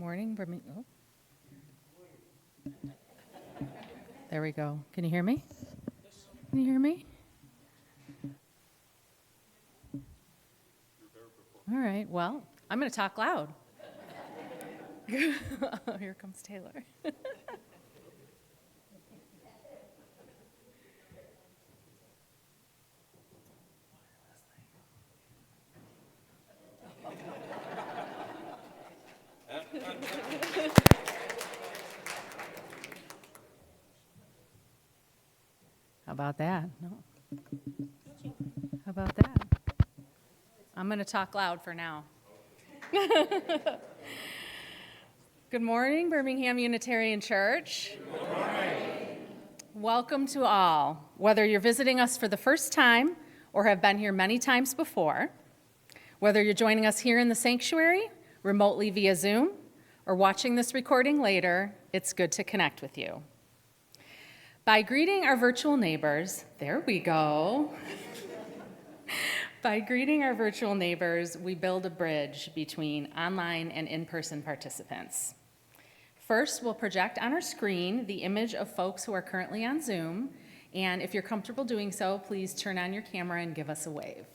morning, Birmingham. Oh. There we go. Can you hear me? Can you hear me? All right, well, I'm going to talk loud. Oh, here comes Taylor. How about that? No. How about that? I'm going to talk loud for now. Good morning, Birmingham Unitarian Church. Good morning. Welcome to all. Whether you're visiting us for the first time or have been here many times before, whether you're joining us here in the sanctuary, remotely via Zoom, or watching this recording later, it's good to connect with you. By greeting our virtual neighbors, there we go. By greeting our virtual neighbors, we build a bridge between online and in-person participants. First, we'll project on our screen the image of folks who are currently on Zoom, and if you're comfortable doing so, please turn on your camera and give us a wave.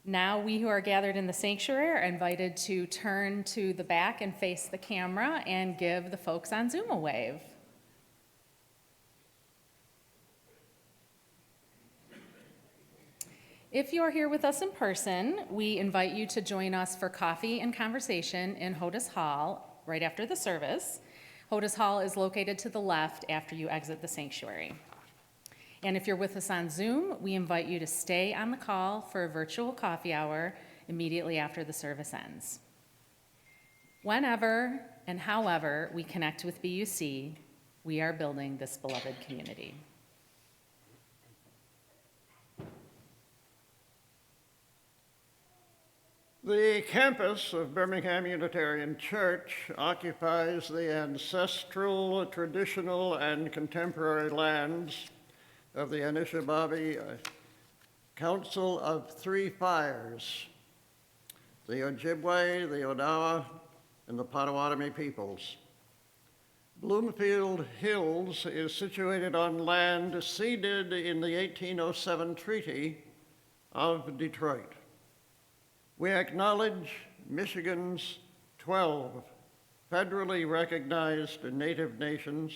Now we who are gathered in the sanctuary are invited to turn to the back and face the camera and give the folks on Zoom a wave. If you are here with us in person, we invite you to join us for coffee and conversation in Hodis Hall right after the service. Hodis Hall is located to the left after you exit the sanctuary. And if you're with us on Zoom, we invite you to stay on the call for a virtual coffee hour immediately after the service ends. Whenever and however we connect with BUC, we are building this beloved community. The campus of Birmingham Unitarian Church occupies the ancestral, traditional, and contemporary lands of the Anishinaabe Council of Three Fires, the Ojibwe, the Odawa, and the Potawatomi peoples. Bloomfield Hills is situated on land ceded in the 1807 Treaty of Detroit. We acknowledge Michigan's 12 federally recognized Native nations,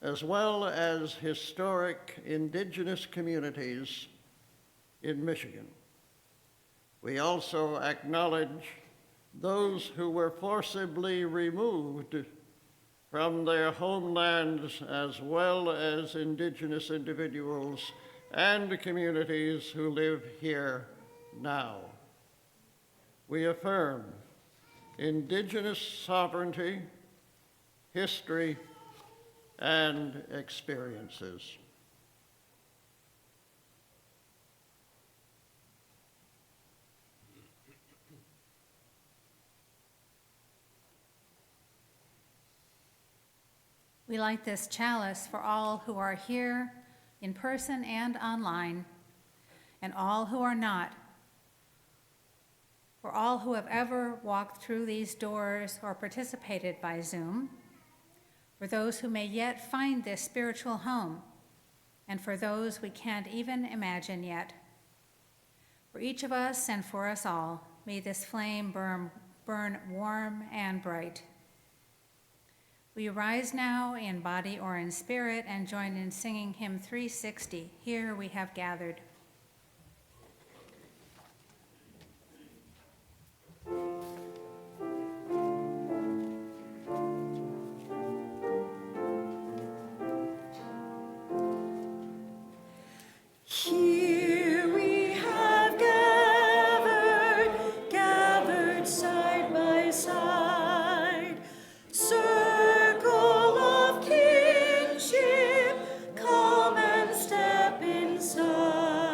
as well as historic indigenous communities in Michigan. We also acknowledge those who were forcibly removed from their homelands, as well as indigenous individuals and communities who live here now. We affirm indigenous sovereignty, history, and experiences. We light this chalice for all who are here in person and online, and all who are not, for all who have ever walked through these doors or participated by Zoom, for those who may yet find this spiritual home, and for those we can't even imagine yet. For each of us and for us all, may this flame burn warm and bright. We rise now in body or in spirit and join in singing hymn 360, Here We Have Gathered. Come and step inside.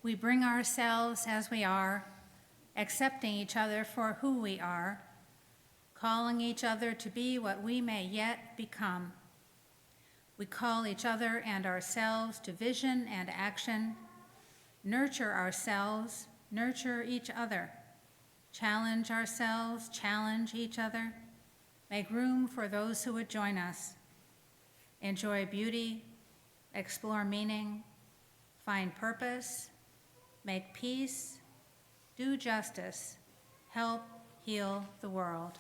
we bring ourselves as we are, accepting each other for who we are, calling each other to be what we may yet become. We call each other and ourselves to vision and action, nurture ourselves, nurture each other, challenge ourselves, challenge each other, make room for those who would join us, enjoy beauty, explore meaning, find purpose, make peace, do justice, help heal the world.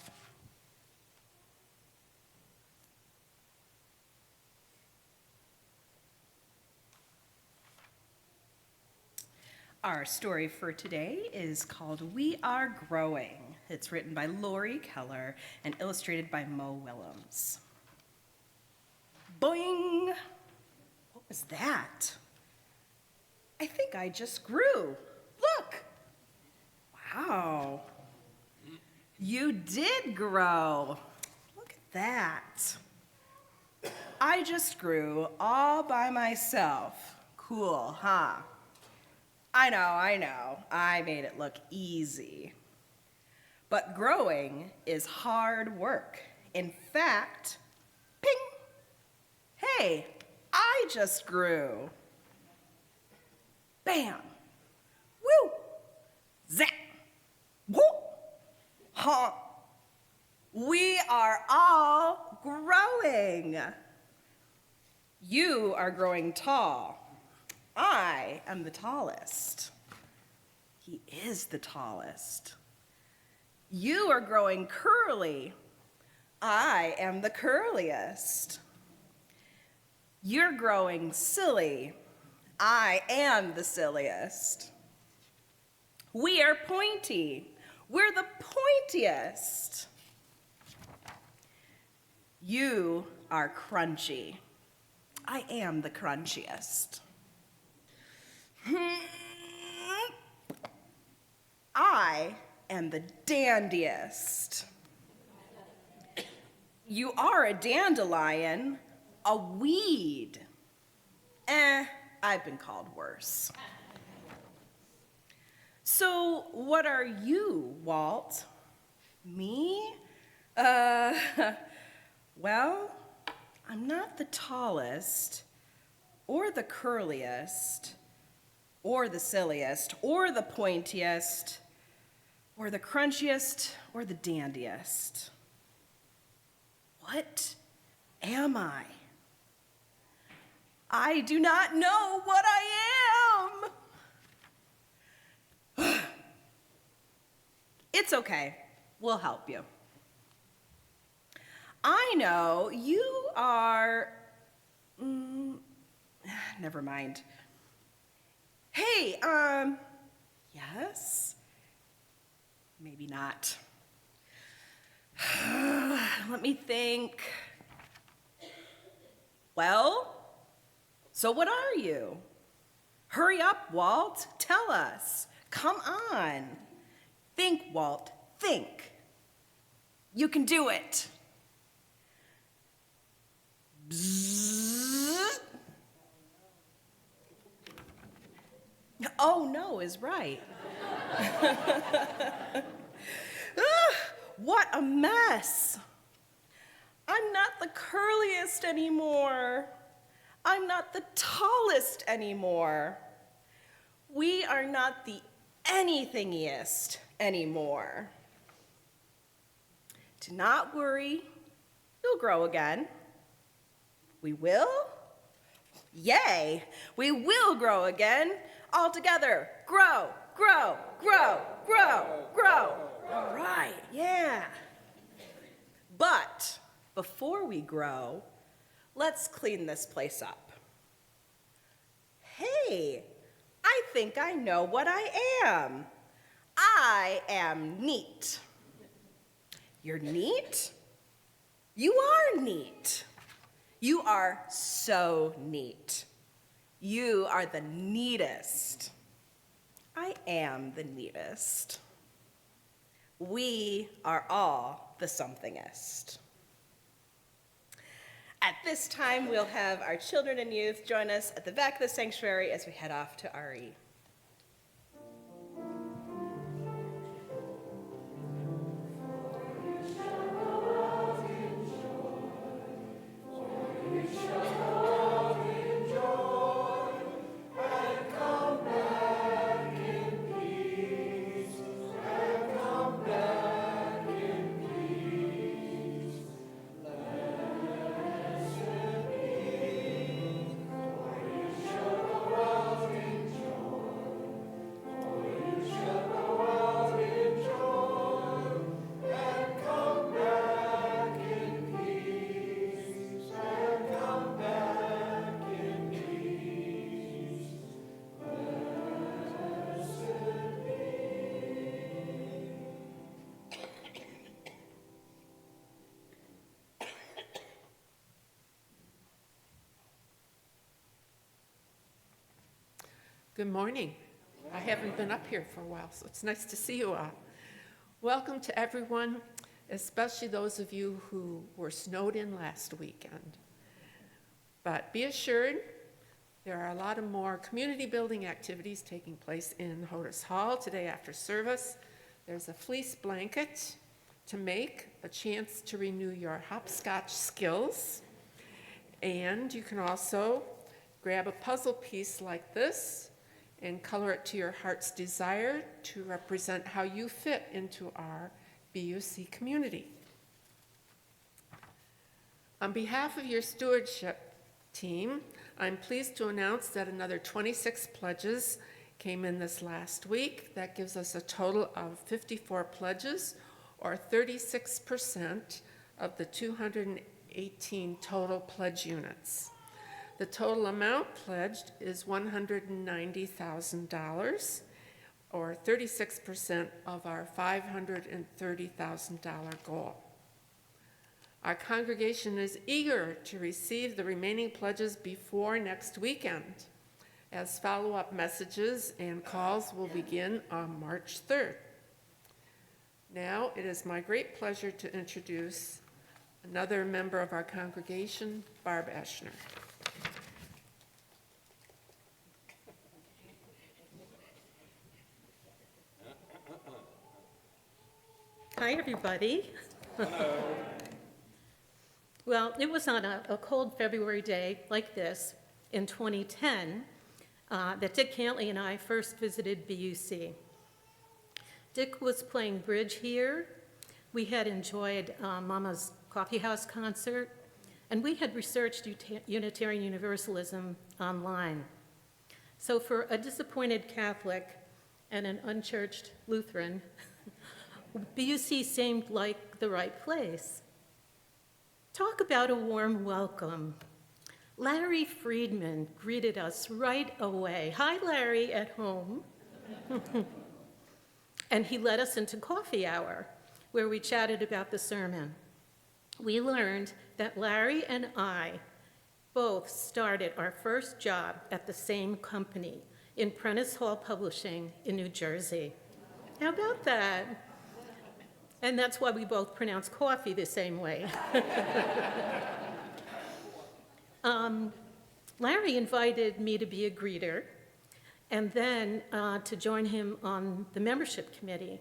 Our story for today is called We Are Growing. It's written by Lori Keller and illustrated by Mo Willems. Boing! What was that? I think I just grew. Look! Wow. You did grow. Look at that. I just grew all by myself. Cool, huh? I know. I made it look easy. But growing is hard work. In fact, ping! Hey, I just grew. Bam! Woo! Zap! Whoop! Huh! We are all growing. You are growing tall. I am the tallest. He is the tallest. You are growing curly. I am the curliest. You're growing silly. I am the silliest. We are pointy. We're the pointiest. You are crunchy. I am the crunchiest. I am the dandiest. You are a dandelion, a weed. I've been called worse. So what are you, Walt? Me? Well, I'm not the tallest, or the curliest, or the silliest, or the pointiest, or the crunchiest, or the dandiest. What am I? I do not know what I am. It's okay. We'll help you. I know you are... never mind. Hey, yes? Maybe not. Let me think. Well, so what are you? Hurry up, Walt. Tell us. Come on. Think, Walt. Think. You can do it. Bzzz. Oh, no is right. What a mess. I'm not the curliest anymore. I'm not the tallest anymore. We are not the anythingiest anymore. Do not worry, you'll grow again. We will? Yay, we will grow again. All together, grow, grow, grow, grow, grow. All right, yeah. But before we grow, let's clean this place up. Hey, I think I know what I am. I am neat. You're neat? You are neat. You are so neat. You are the neatest. I am the neatest. We are all the somethingest. At this time, we'll have our children and youth join us at the back of the sanctuary as we head off to RE. Good morning. I haven't been up here for a while, so it's nice to see you all. Welcome to everyone, especially those of you who were snowed in last weekend. But be assured, there are a lot of more community building activities taking place in Hodis Hall today after service. There's a fleece blanket to make, a chance to renew your hopscotch skills. And you can also grab a puzzle piece like this and color it to your heart's desire to represent how you fit into our BUC community. On behalf of your stewardship team, I'm pleased to announce that another 26 pledges came in this last week. That gives us a total of 54 pledges, or 36% of the 218 total pledge units. The total amount pledged is $190,000, or 36% of our $530,000 goal. Our congregation is eager to receive the remaining pledges before next weekend, as follow-up messages and calls will begin on March 3rd. Now, it is my great pleasure to introduce another member of our congregation, Barb Eschner. Hi, everybody. Hello. Well, it was on a cold February day like this in 2010 that Dick Cantley and I first visited BUC. Dick was playing bridge here. We had enjoyed Mama's Coffee House concert, and we had researched Unitarian Universalism online. So for a disappointed Catholic and an unchurched Lutheran, BUC seemed like the right place. Talk about a warm welcome. Larry Friedman greeted us right away. Hi, Larry, at home. And he led us into coffee hour, where we chatted about the sermon. We learned that Larry and I both started our first job at the same company in Prentice Hall Publishing in New Jersey. How about that? And that's why we both pronounce coffee the same way. Larry invited me to be a greeter and then to join him on the membership committee.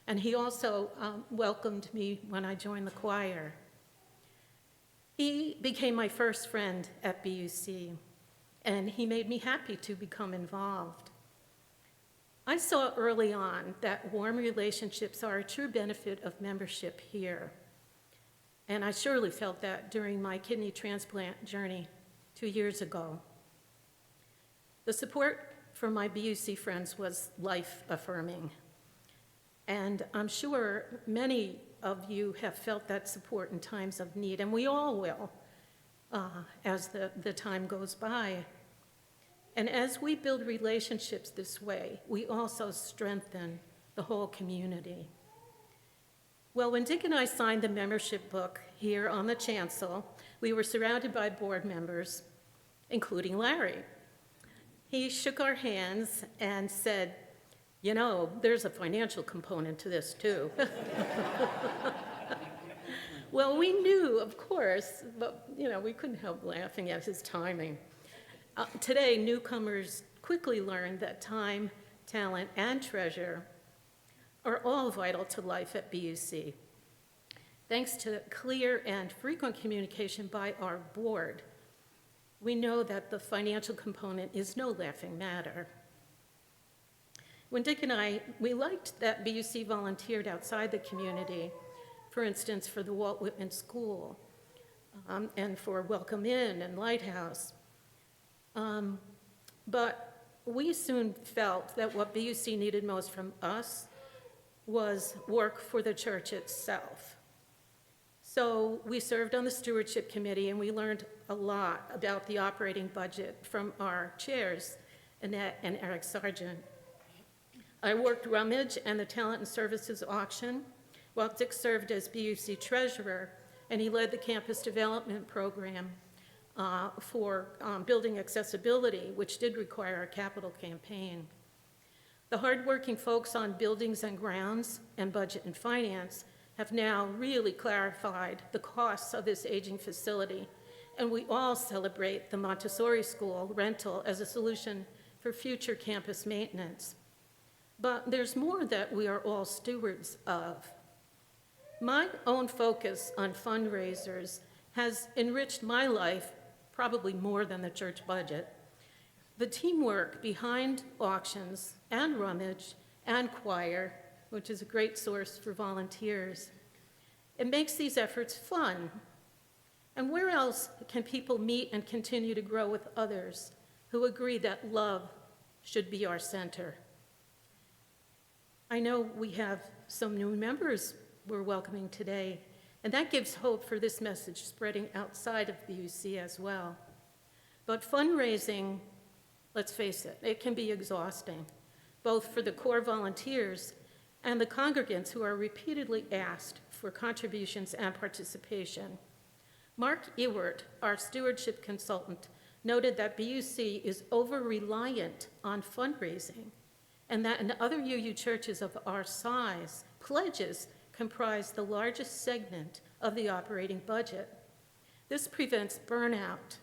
And he also welcomed me when I joined the choir. He became my first friend at BUC, and he made me happy to become involved. I saw early on that warm relationships are a true benefit of membership here. And I surely felt that during my kidney transplant journey 2 years ago. The support from my BUC friends was life-affirming. And I'm sure many of you have felt that support in times of need, and we all will as the time goes by. And as we build relationships this way, we also strengthen the whole community. Well, when Dick and I signed the membership book here on the chancel, we were surrounded by board members, including Larry. He shook our hands and said, "You know, there's a financial component to this too." Well, we knew, of course, but we couldn't help laughing at his timing. Today, newcomers quickly learn that time, talent, and treasure are all vital to life at BUC. Thanks to clear and frequent communication by our board, we know that the financial component is no laughing matter. When Dick and I, we liked that BUC volunteered outside the community, for instance, for the Walt Whitman School, and for Welcome Inn and Lighthouse. But we soon felt that what BUC needed most from us was work for the church itself. So we served on the stewardship committee, and we learned a lot about the operating budget from our chairs, Annette and Eric Sargent. I worked Rummage and the Talent and Services auction, while Dick served as BUC treasurer, and he led the campus development program for building accessibility, which did require a capital campaign. The hardworking folks on buildings and grounds and budget and finance have now really clarified the costs of this aging facility, and we all celebrate the Montessori school rental as a solution for future campus maintenance. But there's more that we are all stewards of. My own focus on fundraisers has enriched my life probably more than the church budget. The teamwork behind auctions and rummage and choir, which is a great source for volunteers, it makes these efforts fun. And where else can people meet and continue to grow with others who agree that love should be our center? I know we have some new members we're welcoming today, and that gives hope for this message spreading outside of BUC as well. But fundraising, let's face it, it can be exhausting, both for the core volunteers and the congregants who are repeatedly asked for contributions and participation. Mark Ewert, our stewardship consultant, noted that BUC is over-reliant on fundraising, and that in other UU churches of our size, pledges comprise the largest segment of the operating budget. This prevents burnout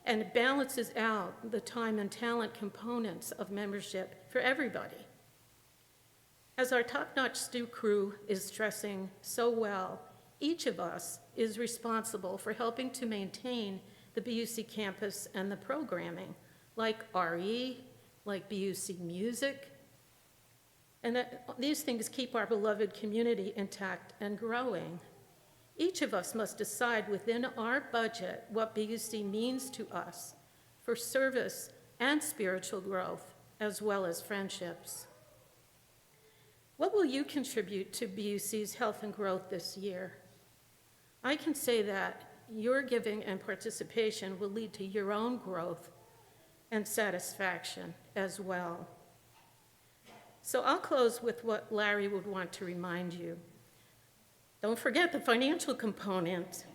and balances out the time and talent components of membership for everybody. As our top-notch stew crew is stressing so well, each of us is responsible for helping to maintain the BUC campus and the programming, like RE, like BUC Music, and that these things keep our beloved community intact and growing. Each of us must decide within our budget what BUC means to us for service and spiritual growth, as well as friendships. What will you contribute to BUC's health and growth this year? I can say that your giving and participation will lead to your own growth and satisfaction as well. So I'll close with what Larry would want to remind you. Don't forget the financial component.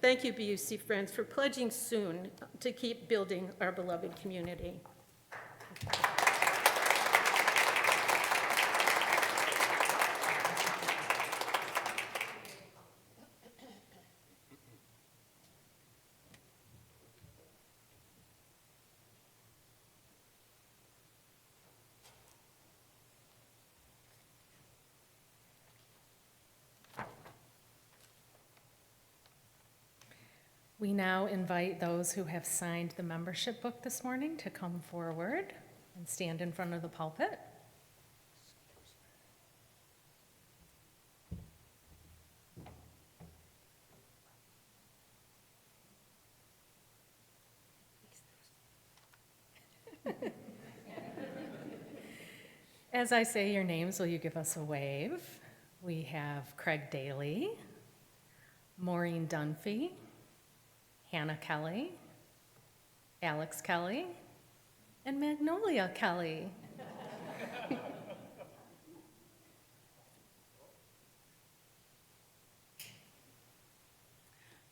Thank you, BUC friends, for pledging soon to keep building our beloved community. We now invite those who have signed the membership book this morning to come forward and stand in front of the pulpit. As I say your names, will you give us a wave? We have Craig Daly, Maureen Dunphy, Hannah Kelly, Alex Kelly, and Magnolia Kelly.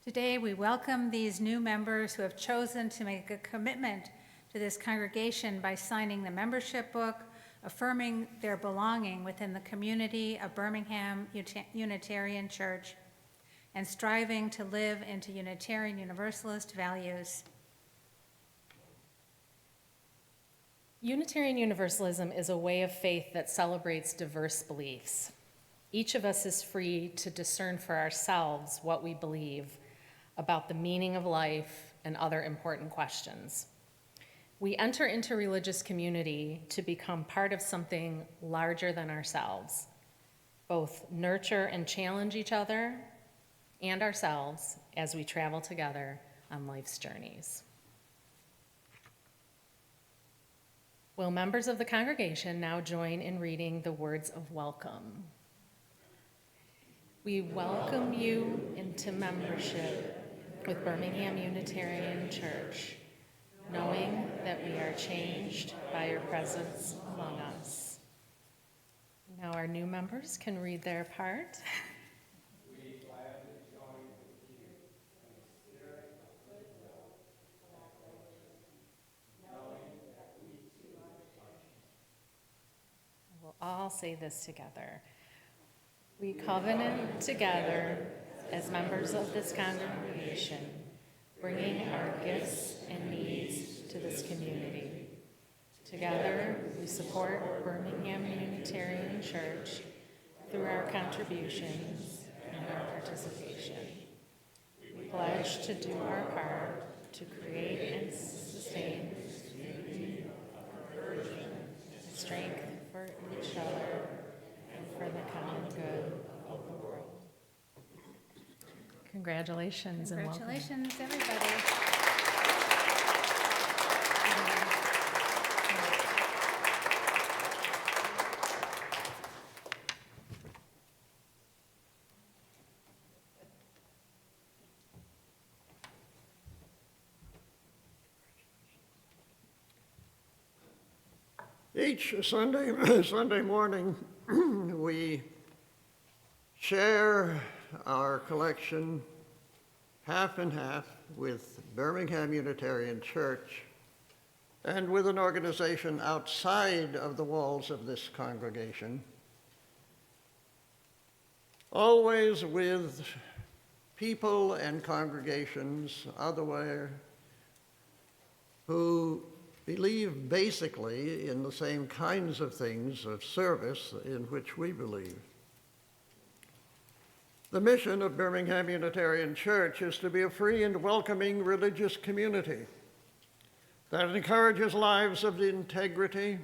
Today, we welcome these new members who have chosen to make a commitment to this congregation by signing the membership book, affirming their belonging within the community of Birmingham Unitarian Church, and striving to live into Unitarian Universalist values. Unitarian Universalism is a way of faith that celebrates diverse beliefs. Each of us is free to discern for ourselves what we believe about the meaning of life and other important questions. We enter into religious community to become part of something larger than ourselves, both nurture and challenge each other and ourselves as we travel together on life's journeys. Will members of the congregation now join in reading the words of welcome? We welcome you into membership with Birmingham Unitarian Church, knowing that we are changed by your presence among us. Now our new members can read their part. We gladly join with you in the spirit say this together. We covenant together as members of this congregation, bringing our gifts and needs to this community. Together, we support Birmingham Unitarian Church through our contributions and our participation. We pledge to do our part to create and sustain strength for each other and for the common good of the world. Congratulations and welcome. Congratulations, everybody. Each Sunday morning, we share our collection half and half with Birmingham Unitarian Church and with an organization outside of the walls of this congregation, always with people and congregations otherwhere who believe basically in the same kinds of things of service in which we believe. The mission of Birmingham Unitarian Church is to be a free and welcoming religious community that encourages lives of integrity,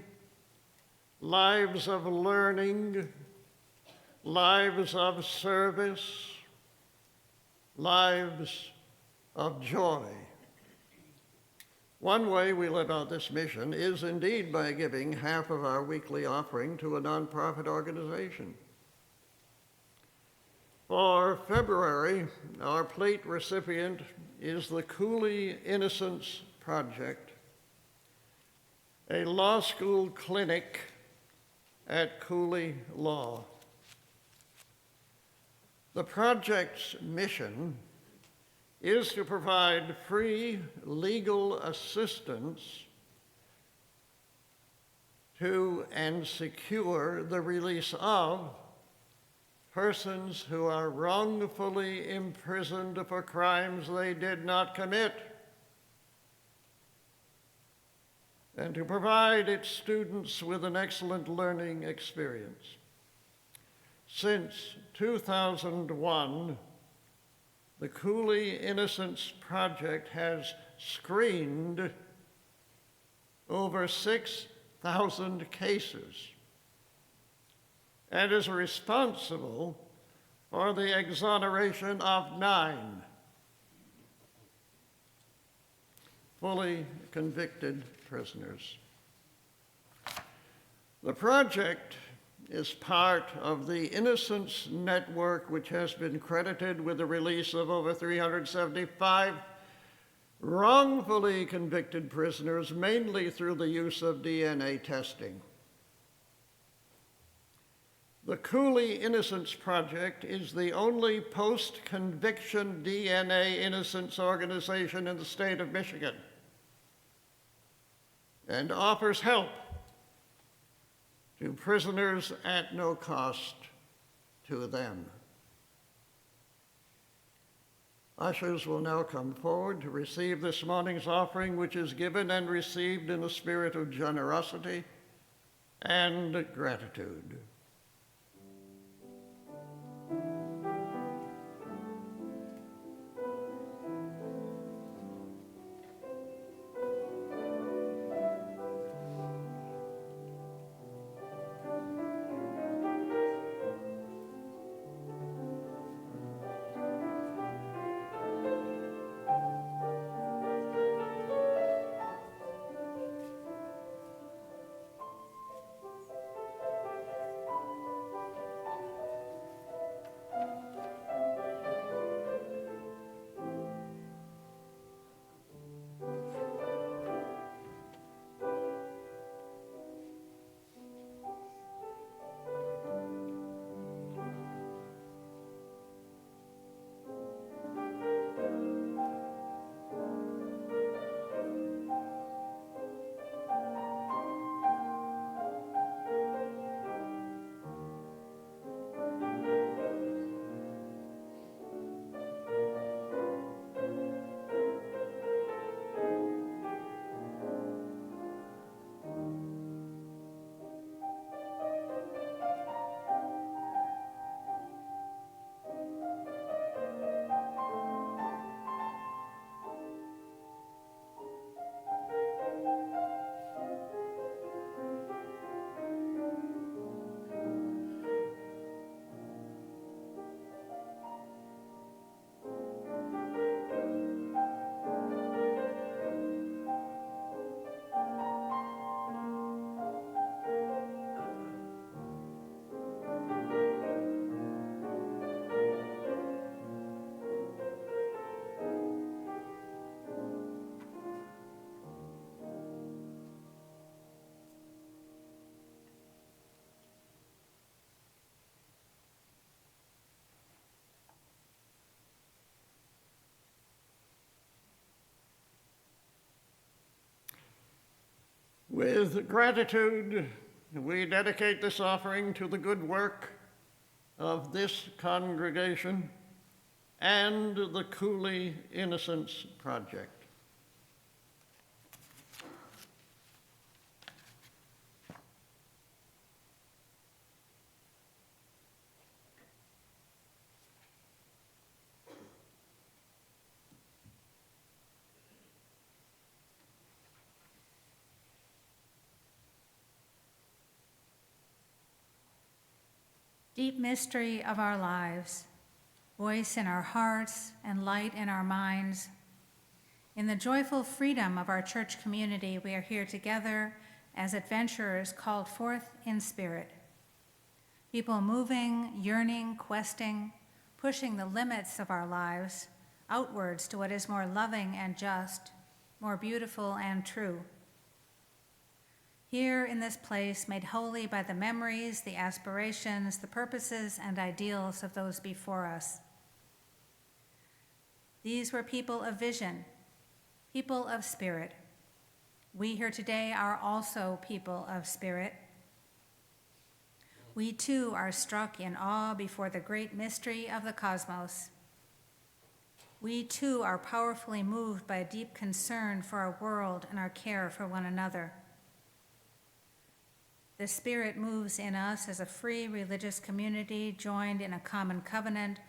lives of learning, lives of service, lives of joy. One way we live out this mission is indeed by giving half of our weekly offering to a nonprofit organization. For February, our plate recipient is the Cooley Innocence Project, a law school clinic at Cooley Law. The project's mission is to provide free legal assistance to and secure the release of persons who are wrongfully imprisoned for crimes they did not commit, and to provide its students with an excellent learning experience. Since 2001, the Cooley Innocence Project has screened over 6,000 cases and is responsible for the exoneration of 9 fully convicted prisoners. The project is part of the Innocence Network, which has been credited with the release of over 375 wrongfully convicted prisoners, mainly through the use of DNA testing. The Cooley Innocence Project is the only post-conviction DNA innocence organization in the state of Michigan and offers help to prisoners at no cost to them. Ushers will now come forward to receive this morning's offering, which is given and received in a spirit of generosity and gratitude. With gratitude, we dedicate this offering to the good work of this congregation and the Cooley Innocence Project. Deep mystery of our lives, voice in our hearts and light in our minds. In the joyful freedom of our church community, we are here together as adventurers called forth in spirit. People moving, yearning, questing, pushing the limits of our lives outwards to what is more loving and just, more beautiful and true. Here in this place, made holy by the memories, the aspirations, the purposes, and ideals of those before us. These were people of vision, people of spirit. We here today are also people of spirit. We too are struck in awe before the great mystery of the cosmos. We too are powerfully moved by a deep concern for our world and our care for one another. The Spirit moves in us as a free religious community joined in a common covenant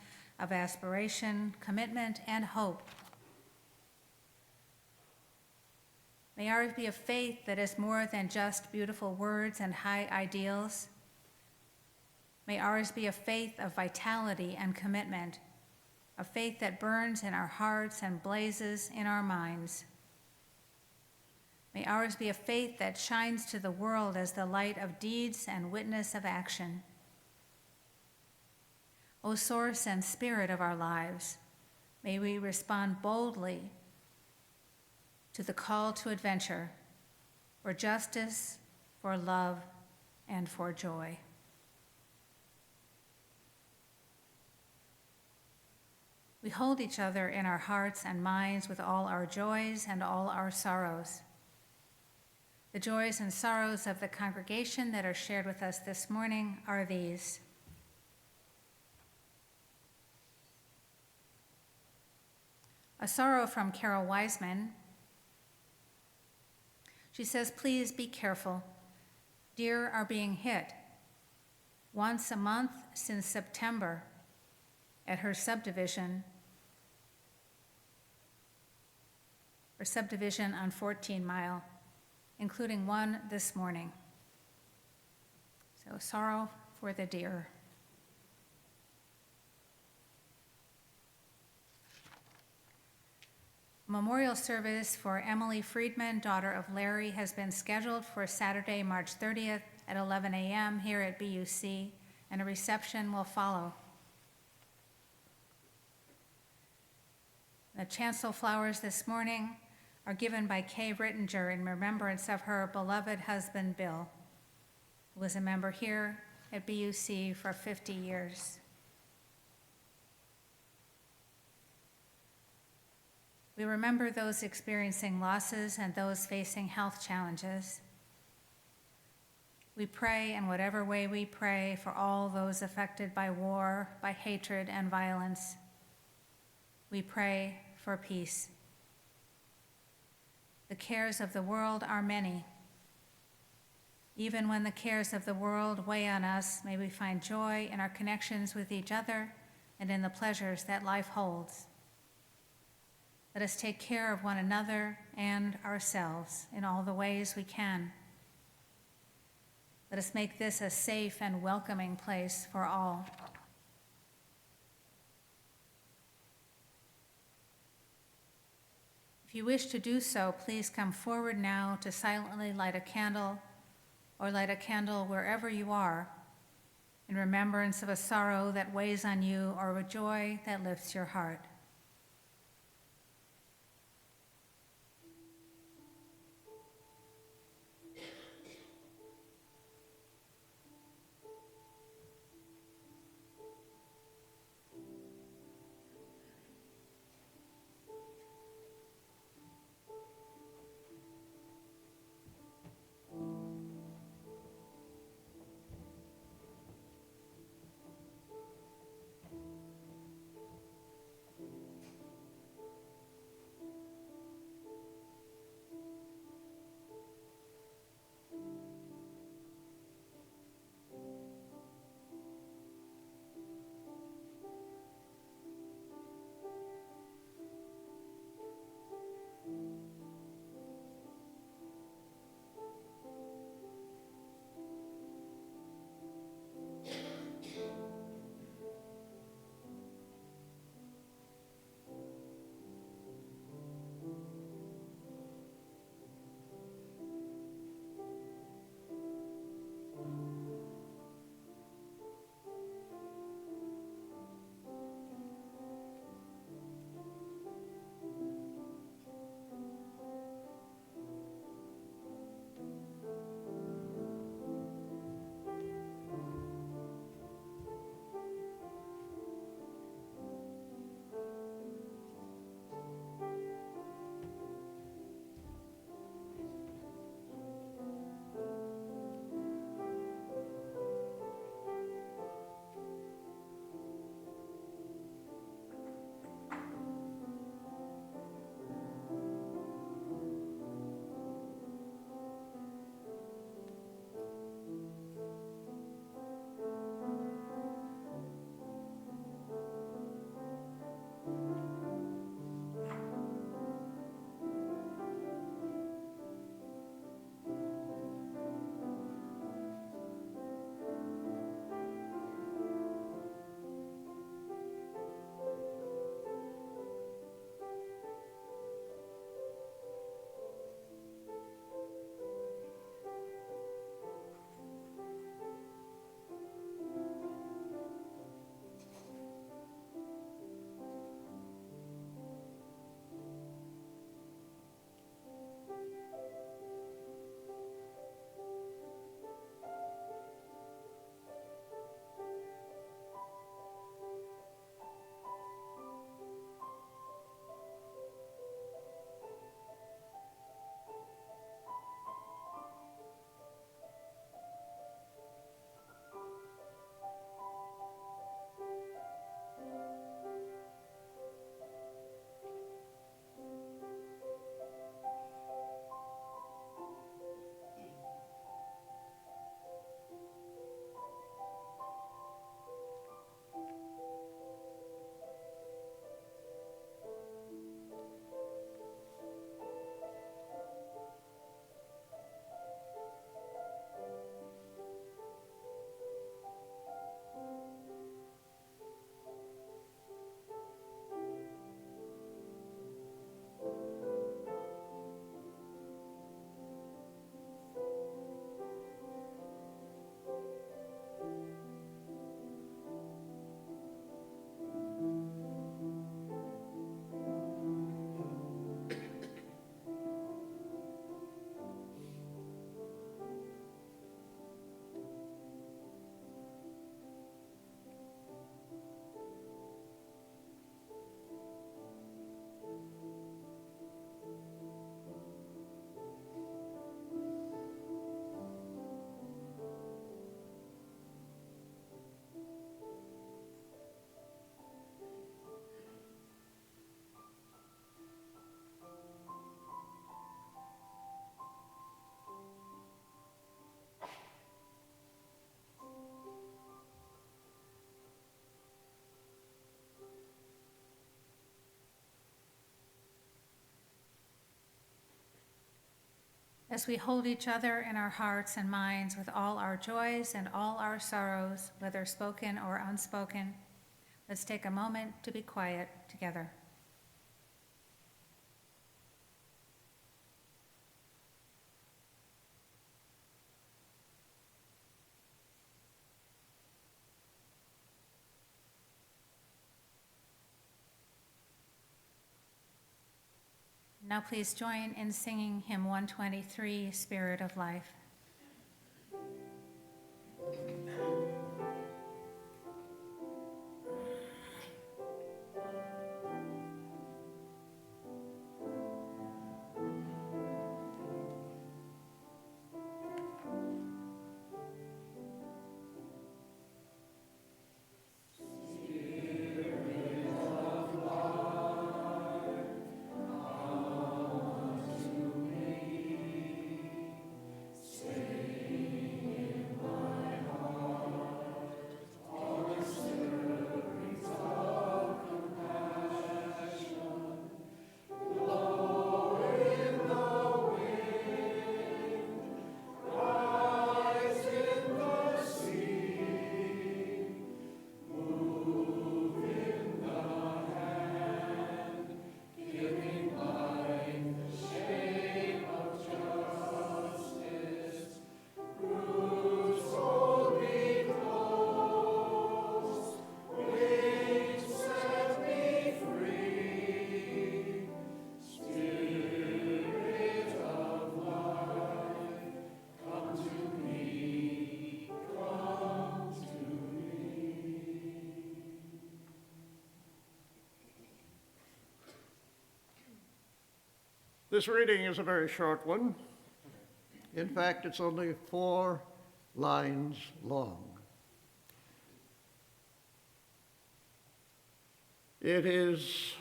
of aspiration, commitment, and hope. May ours be a faith that is more than just beautiful words and high ideals. May ours be a faith of vitality and commitment, a faith that burns in our hearts and blazes in our minds. May ours be a faith that shines to the world as the light of deeds and witness of action. O source and spirit of our lives, may we respond boldly to the call to adventure, for justice, for love, and for joy. We hold each other in our hearts and minds with all our joys and all our sorrows. The joys and sorrows of the congregation that are shared with us this morning are these. A sorrow from Carol Wiseman. She says, please be careful. Deer are being hit once a month since September at her subdivision on 14 Mile, including one this morning. So sorrow for the deer. A memorial service for Emily Friedman, daughter of Larry, has been scheduled for Saturday, March 30th at 11 a.m. here at BUC, and a reception will follow. The chancel flowers this morning are given by Kay Rittinger in remembrance of her beloved husband, Bill, who was a member here at BUC for 50 years. We remember those experiencing losses and those facing health challenges. We pray in whatever way we pray for all those affected by war, by hatred and violence. We pray for peace. The cares of the world are many. Even when the cares of the world weigh on us, may we find joy in our connections with each other and in the pleasures that life holds. Let us take care of one another and ourselves in all the ways we can. Let us make this a safe and welcoming place for all. If you wish to do so, please come forward now to silently light a candle or light a candle wherever you are in remembrance of a sorrow that weighs on you or a joy that lifts your heart. as we hold each other in our hearts and minds with all our joys and all our sorrows, whether spoken or unspoken, let's take a moment to be quiet together. Now please join in singing hymn 123, Spirit of Life. This reading is a very short one. In fact, it's only 4 lines long. It is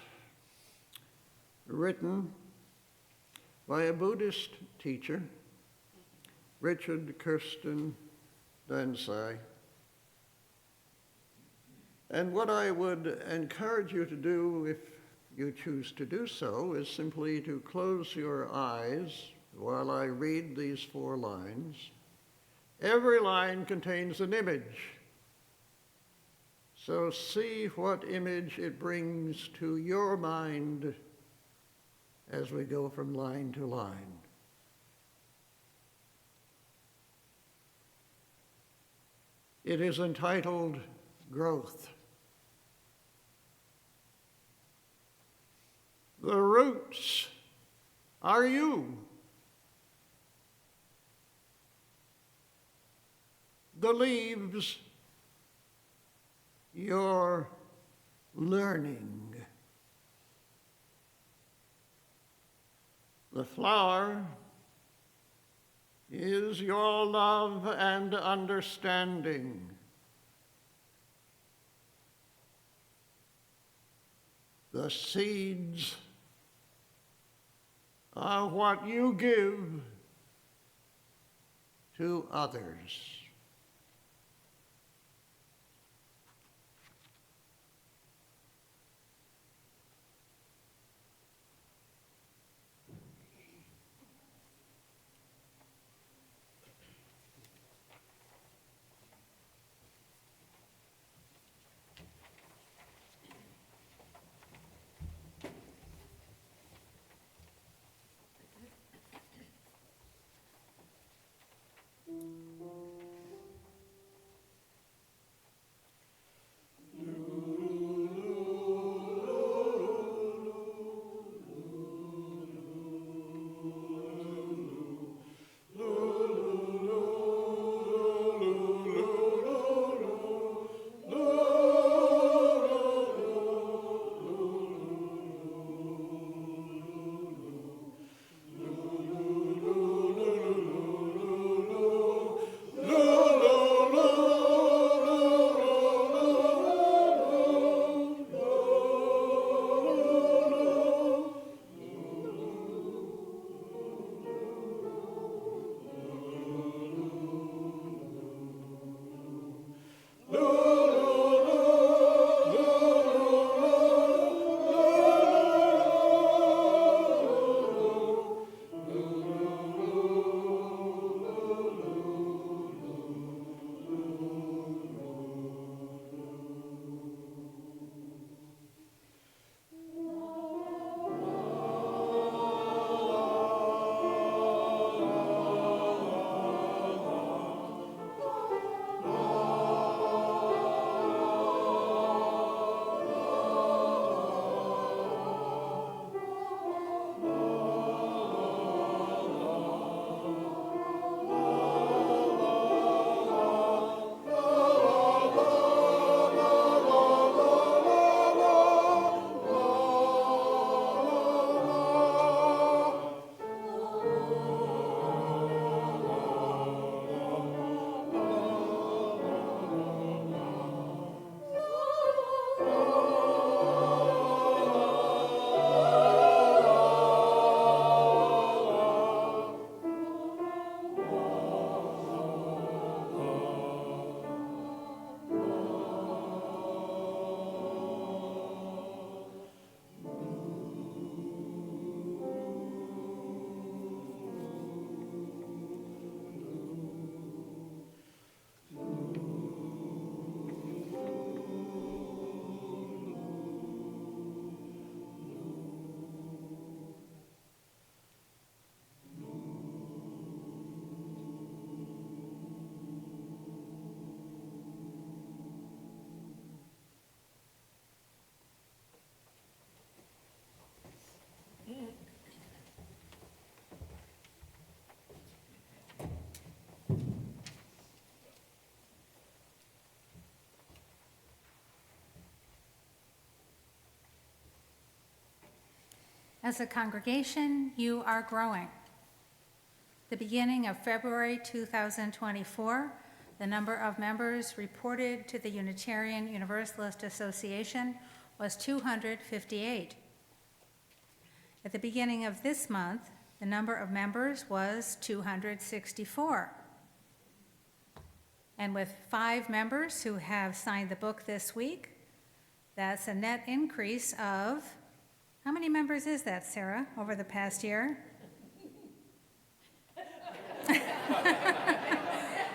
written by a Buddhist teacher, Richard Kirsten Dansai. And what I would encourage you to do, if you choose to do so, is simply to close your eyes while I read these 4 lines. Every line contains an image. So see what image it brings to your mind as we go from line to line. It is entitled Growth. The roots are you. The leaves, your learning. The flower is your love and understanding. The seeds are what you give to others. As a congregation, you are growing. The beginning of February 2024, the number of members reported to the Unitarian Universalist Association was 258. At the beginning of this month, the number of members was 264. And with 5 members who have signed the book this week, that's a net increase of, how many members is that, Sarah, over the past year?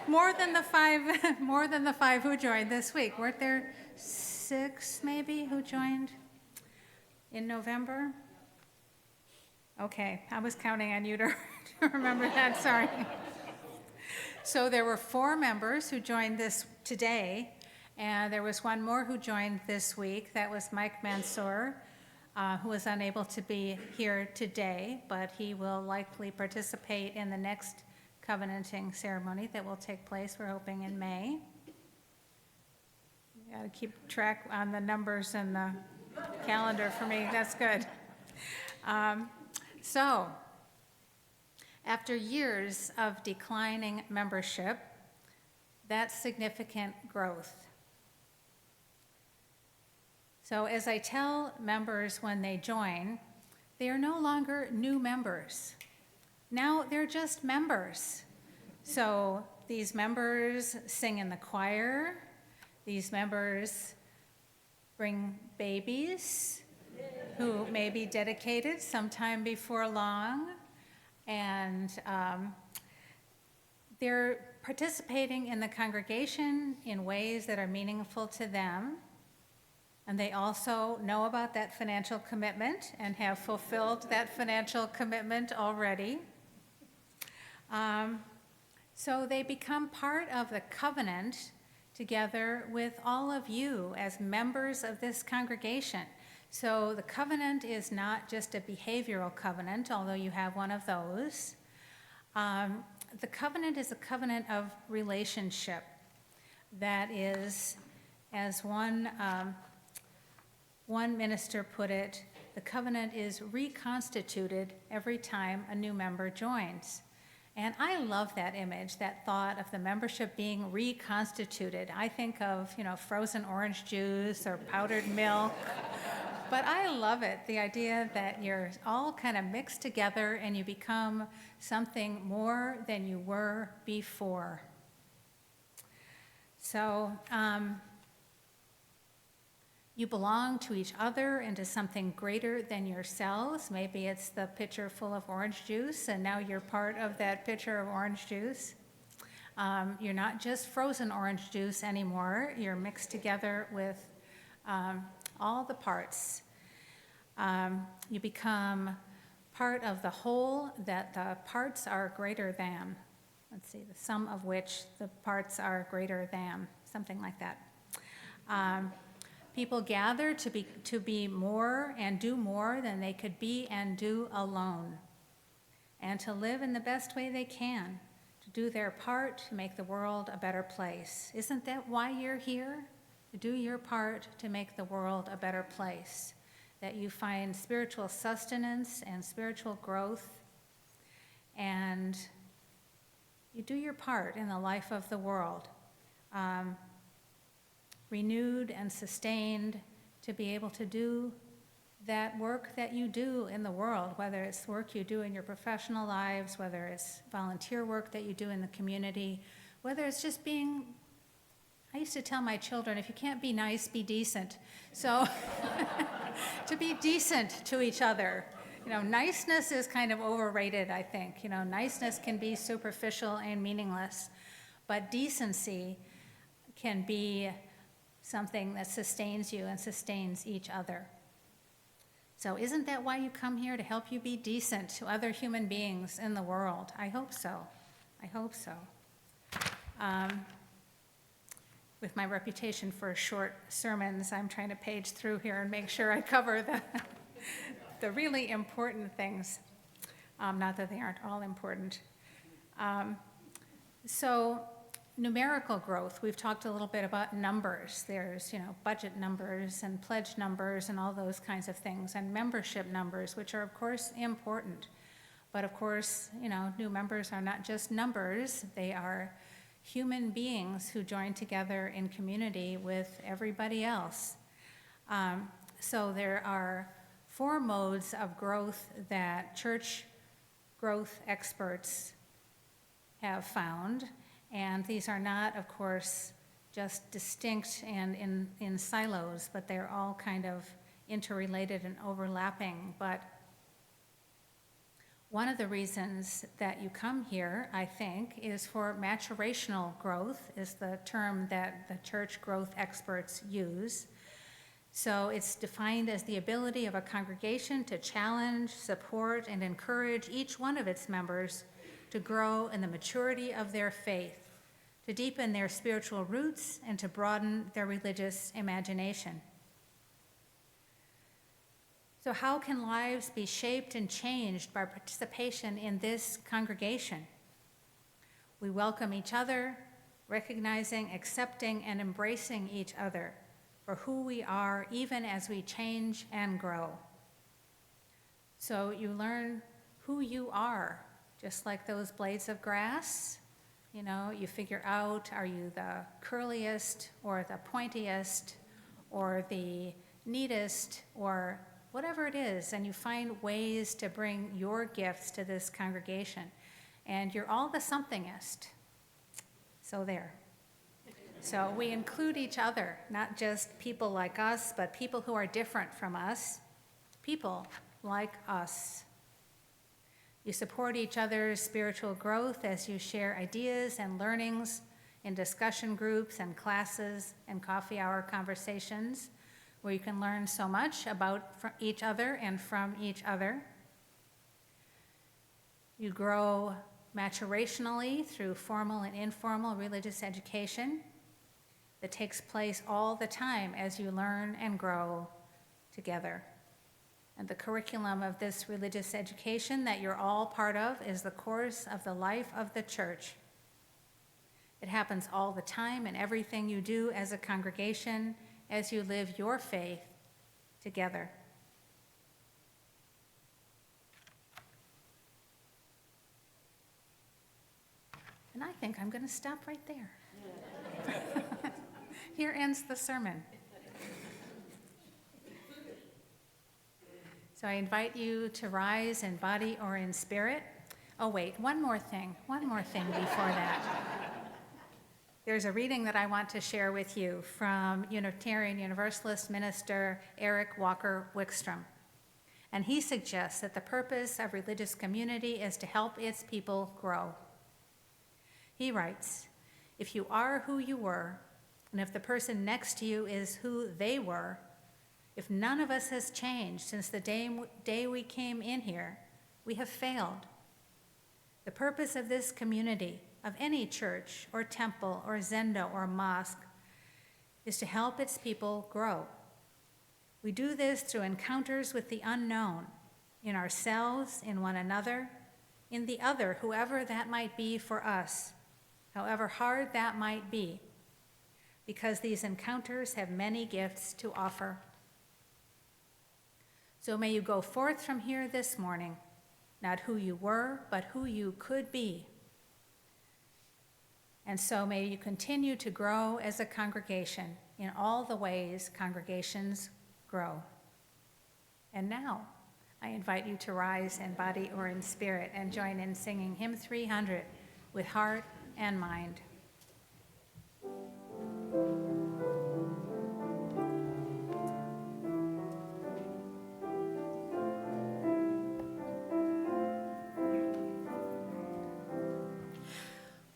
More than the five who joined this week. Weren't there 6 maybe who joined in November? Okay, I was counting on you to remember that, sorry. So there were 4 members who joined this today, and there was 1 more who joined this week. That was Mike Mansour, who was unable to be here today, but he will likely participate in the next covenanting ceremony that will take place, we're hoping, in May. You gotta keep track on the numbers and the calendar for me, that's good. So, after years of declining membership, that's significant growth. So as I tell members when they join, they are no longer new members. Now they're just members. So these members sing in the choir, these members bring babies who may be dedicated sometime before long, and they're participating in the congregation in ways that are meaningful to them, and they also know about that financial commitment and have fulfilled that financial commitment already. So they become part of the covenant together with all of you as members of this congregation. So the covenant is not just a behavioral covenant, although you have one of those. The covenant is a covenant of relationship that is, as one minister put it, the covenant is reconstituted every time a new member joins. And I love that image, that thought of the membership being reconstituted. I think of, frozen orange juice or powdered milk. But I love it, the idea that you're all kind of mixed together and you become something more than you were before. So you belong to each other and to something greater than yourselves. Maybe it's the pitcher full of orange juice, and now you're part of that pitcher of orange juice. You're not just frozen orange juice anymore. You're mixed together with all the parts. You become part of the whole that the parts are greater than. Let's see, the sum of which the parts are greater than, something like that. People gather to be more and do more than they could be and do alone, and to live in the best way they can, to do their part to make the world a better place. Isn't that why you're here? To do your part to make the world a better place, that you find spiritual sustenance and spiritual growth, and you do your part in the life of the world, renewed and sustained to be able to do that work that you do in the world, whether it's work you do in your professional lives, whether it's volunteer work that you do in the community, whether it's just being, I used to tell my children, if you can't be nice, be decent. So to be decent to each other. Niceness is kind of overrated, I think. Niceness can be superficial and meaningless, but decency can be something that sustains you and sustains each other. So isn't that why you come here, to help you be decent to other human beings in the world? I hope so. I hope so. With my reputation for short sermons, I'm trying to page through here and make sure I cover the really important things. Not that they aren't all important. So numerical growth. We've talked a little bit about numbers. There's, budget numbers and pledge numbers and all those kinds of things, and membership numbers, which are, of course, important. But of course, new members are not just numbers. They are human beings who join together in community with everybody else. So there are 4 modes of growth that church growth experts have found. And these are not, of course, just distinct and in silos, but they're all kind of interrelated and overlapping. But one of the reasons that you come here, I think, is for maturational growth, is the term that the church growth experts use. So it's defined as the ability of a congregation to challenge, support, and encourage each one of its members to grow in the maturity of their faith, to deepen their spiritual roots, and to broaden their religious imagination. So how can lives be shaped and changed by participation in this congregation? We welcome each other, recognizing, accepting, and embracing each other for who we are, even as we change and grow. So you learn who you are, just like those blades of grass. You figure out, are you the curliest or the pointiest or the neatest or whatever it is, and you find ways to bring your gifts to this congregation. And you're all the somethingest. So there. So we include each other, not just people like us, but people who are different from us, people like us. You support each other's spiritual growth as you share ideas and learnings in discussion groups and classes and coffee hour conversations, where you can learn so much about each other and from each other. You grow maturationally through formal and informal religious education that takes place all the time as you learn and grow together. And the curriculum of this religious education that you're all part of is the course of the life of the church. It happens all the time in everything you do as a congregation as you live your faith together. And I think I'm going to stop right there. Here ends the sermon. So I invite you to rise in body or in spirit. Oh wait, one more thing before that. There's a reading that I want to share with you from Unitarian Universalist minister Eric Walker Wickstrom. And he suggests that the purpose of religious community is to help its people grow. He writes, if you are who you were, and if the person next to you is who they were, if none of us has changed since the day we came in here, we have failed. The purpose of this community, of any church or temple or zendo or mosque, is to help its people grow. We do this through encounters with the unknown, in ourselves, in one another, in the other, whoever that might be for us, however hard that might be, because these encounters have many gifts to offer. So may you go forth from here this morning, not who you were, but who you could be. And so may you continue to grow as a congregation in all the ways congregations grow. And now, I invite you to rise in body or in spirit and join in singing hymn 300 with heart and mind.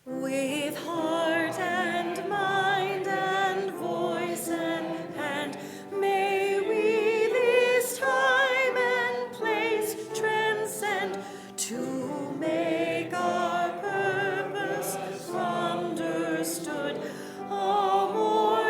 With heart and mind and voice and hand, may we this time and place transcend to make our purpose understood. A more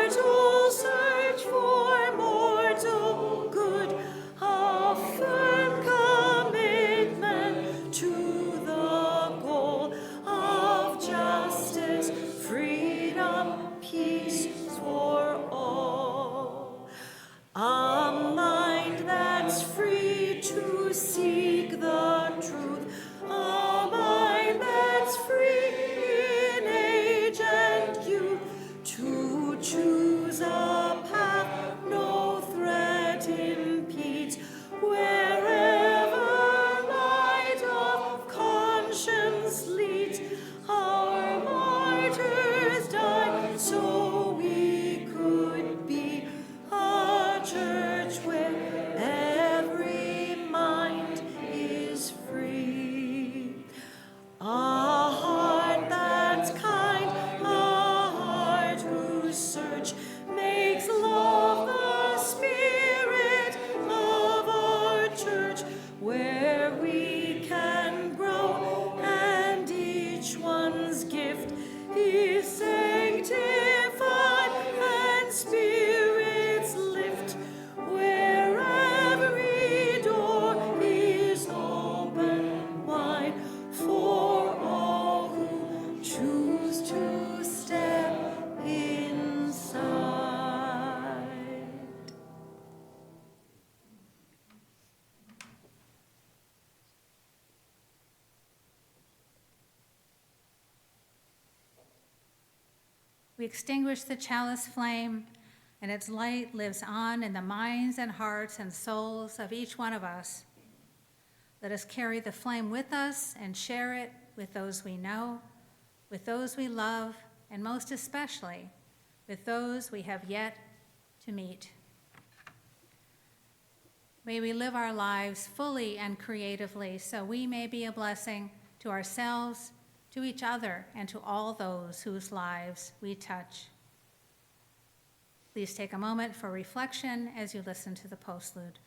A heart that's kind, a heart whose search makes love the spirit of our church, where we can grow and each one's gift is sanctified and spirits lift, where every door is open wide for all who choose to step inside. We extinguish the chalice flame, and its light lives on in the minds and hearts and souls of each one of us. Let us carry the flame with us and share it with those we know, with those we love, and most especially with those we have yet to meet. May we live our lives fully and creatively so we may be a blessing to ourselves, to each other, and to all those whose lives we touch. Please take a moment for reflection as you listen to the postlude.